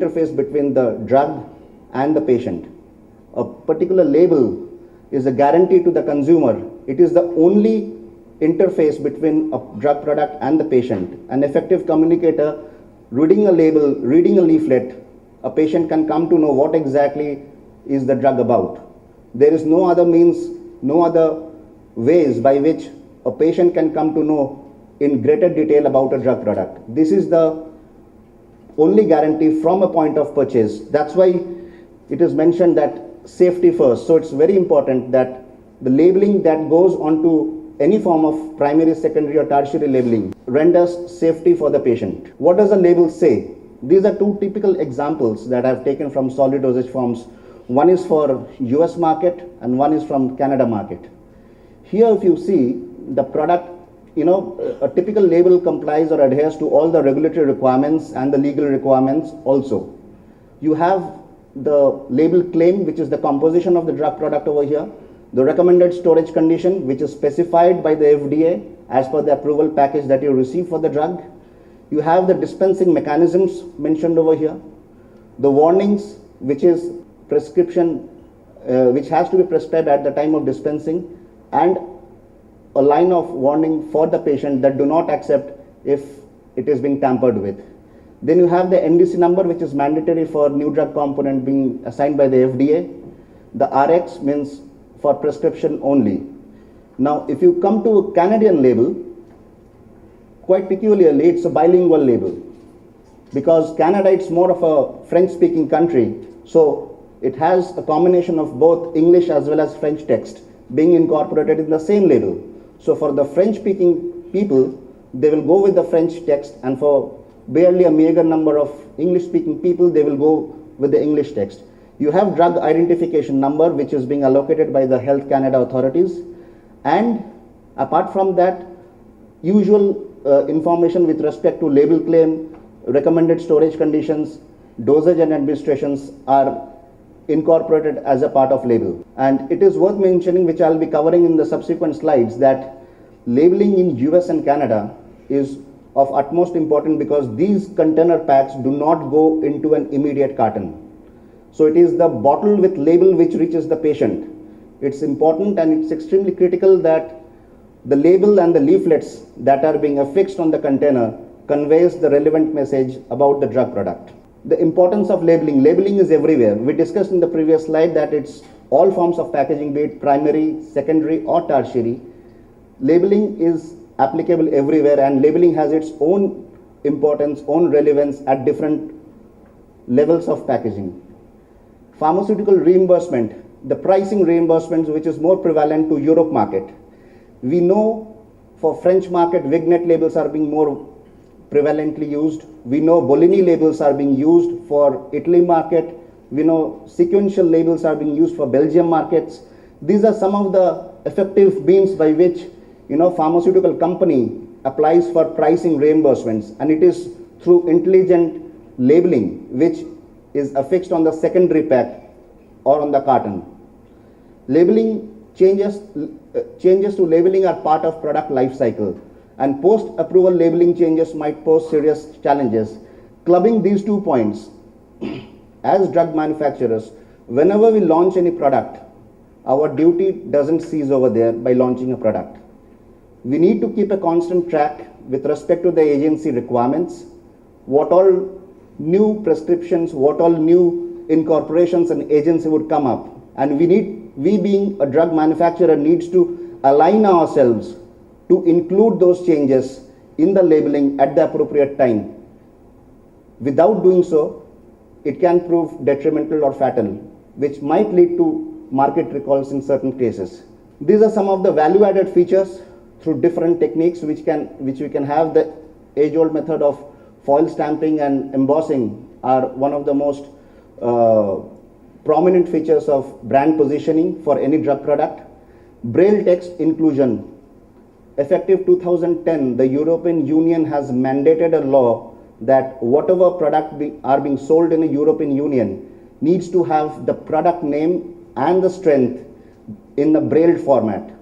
interface between the drug and the patient. A particular label is a guarantee to the consumer. It is the only interface between a drug product and the patient. An effective communicator, reading a label, reading a leaflet, a patient can come to know what exactly is the drug about. There is no other means, no other ways by which a patient can come to know in greater detail about a drug product. This is the only guarantee from a point of purchase. That's why it is mentioned that safety first. So it's very important that the labeling that goes onto any form of primary, secondary or tertiary labeling renders safety for the patient. What does the label say? These are two typical examples that I've taken from solid dosage forms. One is for US market and one is from Canada market. Here if you see the product, a typical label complies or adheres to all the regulatory requirements and the legal requirements also. You have the label claim, which is the composition of the drug product over here, the recommended storage condition, which is specified by the FDA as per the approval package that you receive for the drug. You have the dispensing mechanisms mentioned over here, the warnings, which is prescription, which has to be prescribed at the time of dispensing, and a line of warning for the patient that do not accept if it is being tampered with. Then you have the NDC number, which is mandatory for new drug component being assigned by the FDA. The RX means for prescription only. Now, if you come to a Canadian label, quite peculiarly, it's a bilingual label because Canada, it's more of a French-speaking country. So it has a combination of both English as well as French text being incorporated in the same label. So for the French-speaking people, they will go with the French text, and for barely a meager number of English-speaking people, they will go with the English text. You have drug identification number, which is being allocated by the Health Canada authorities. And apart from that, usual information with respect to label claim, recommended storage conditions, dosage and administrations are incorporated as a part of label. And it is worth mentioning, which I'll be covering in the subsequent slides, that labeling in US and Canada is of utmost importance because these container packs do not go into an immediate carton. So it is the bottle with label which reaches the patient. It's important and it's extremely critical that the label and the leaflets that are being affixed on the container conveys the relevant message about the drug product. The importance of labeling. Labeling is everywhere. We discussed in the previous slide that it's all forms of packaging, be it primary, secondary or tertiary. Labeling is applicable everywhere, and labeling has its own importance, own relevance at different levels of packaging. Pharmaceutical reimbursement, the pricing reimbursements, which is more prevalent to Europe market. We know for French market, Vignette labels are being more prevalently used. We know Bolini labels are being used for Italy market. We know sequential labels are being used for Belgium markets. These are some of the effective means by which pharmaceutical company applies for pricing reimbursements, and it is through intelligent labeling which is affixed on the secondary pack or on the carton. Labeling changes to labeling are part of product life cycle, and post-approval labeling changes might pose serious challenges. Clubbing these 2 points, as drug manufacturers, whenever we launch any product, our duty doesn't cease over there by launching a product. We need to keep a constant track with respect to the agency requirements, what all new prescriptions, what all new incorporations an agency would come up. And we being a drug manufacturer needs to align ourselves to include those changes in the labeling at the appropriate time. Without doing so, it can prove detrimental or fatal, which might lead to market recalls in certain cases. These are some of the value-added features through different techniques which we can have. The age-old method of foil stamping and embossing are one of the most prominent features of brand positioning for any drug product. Braille text inclusion. Effective 2010, the European Union has mandated a law that whatever product are being sold in the European Union needs to have the product name and the strength in the Braille format.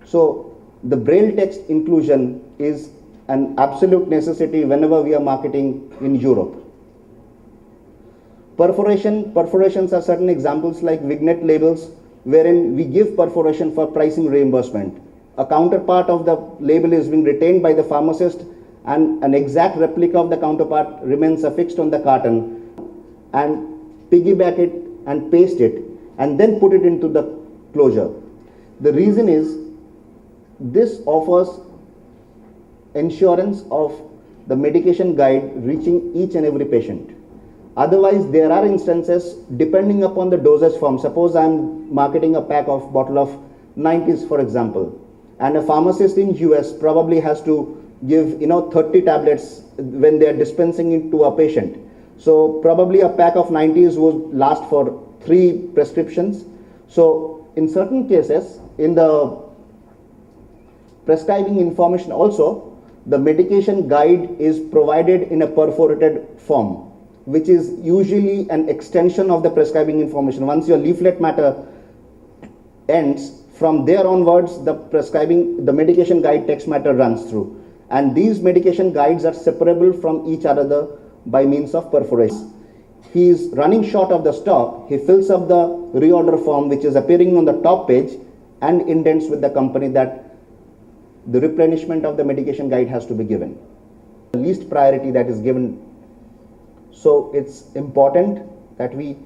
So the Braille text inclusion is an absolute necessity whenever we are marketing in Europe. Perforations are certain examples like vignette labels, wherein we give perforation for pricing reimbursement. A counterpart of the label is being retained by the pharmacist, and an exact replica of the counterpart remains affixed on the carton, and piggyback it and paste it and then put it into the closure. The reason is this offers insurance of the medication guide reaching each and every patient. Otherwise, there are instances depending upon the dosage form. Suppose I'm marketing a pack of bottle of 90s, for example, and a pharmacist in US probably has to give 30 tablets when they are dispensing it to a patient. So probably a pack of 90s would last for 3 prescriptions. So in certain cases, in the prescribing information also, the medication guide is provided in a perforated form, which is usually an extension of the prescribing information. Once your leaflet matter ends, from there onwards, the medication guide text matter runs through. And these medication guides are separable from each other by means of perforation. He is running short of the stock, he fills up the reorder form which is appearing on the top page and indents with the company that the replenishment of the medication guide has to be given. The least priority that is given. So it's important that we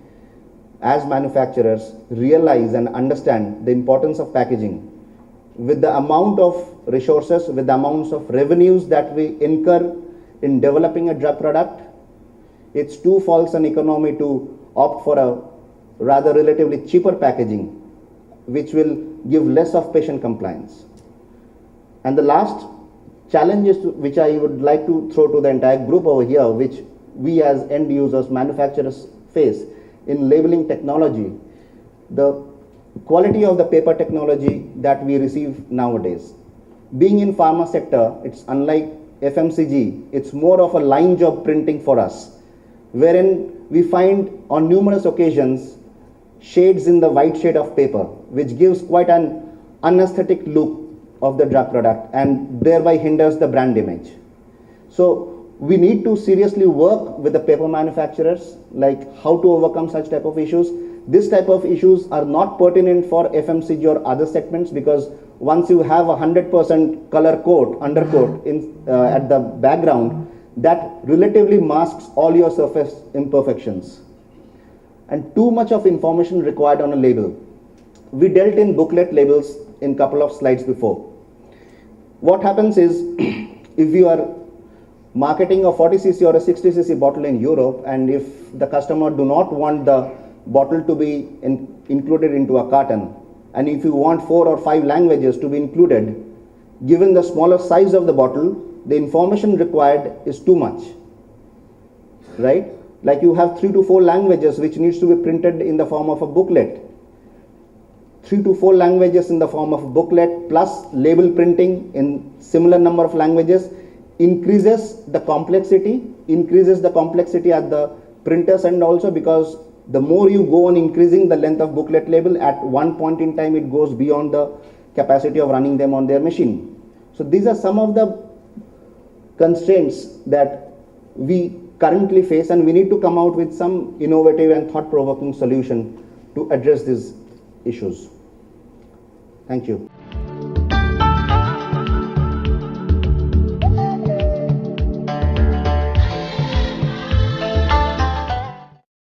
as manufacturers realize and understand the importance of packaging. With the amount of resources, with the amounts of revenues that we incur in developing a drug product, it's too false an economy to opt for a rather relatively cheaper packaging, which will give less of patient compliance. And the last challenge is which I would like to throw to the entire group over here, which we as end users, manufacturers face in labeling technology, the quality of the paper technology that we receive nowadays. Being in pharma sector, it's unlike FMCG, it's more of a line job printing for us, wherein we find on numerous occasions shades in the white shade of paper, which gives quite an unaesthetic look of the drug product and thereby hinders the brand image. So we need to seriously work with the paper manufacturers, like how to overcome such type of issues. This type of issues are not pertinent for FMCG or other segments, because once you have 100% color coat, undercoat at the background, that relatively masks all your surface imperfections. And too much of information required on a label. We dealt in booklet labels in couple of slides before. What happens is, if you are marketing a 40cc or a 60cc bottle in Europe, and if the customer do not want the bottle to be included into a carton, and if you want 4 or 5 languages to be included, given the smaller size of the bottle, the information required is too much, right? Like you have 3 to 4 languages which needs to be printed in the form of a booklet. 3 to 4 languages in the form of a booklet plus label printing in similar number of languages increases the complexity at the printers end also, because the more you go on increasing the length of booklet label, at one point in time it goes beyond the capacity of running them on their machine. So these are some of the constraints that we currently face, and we need to come out with some innovative and thought-provoking solution to address these issues. Thank you.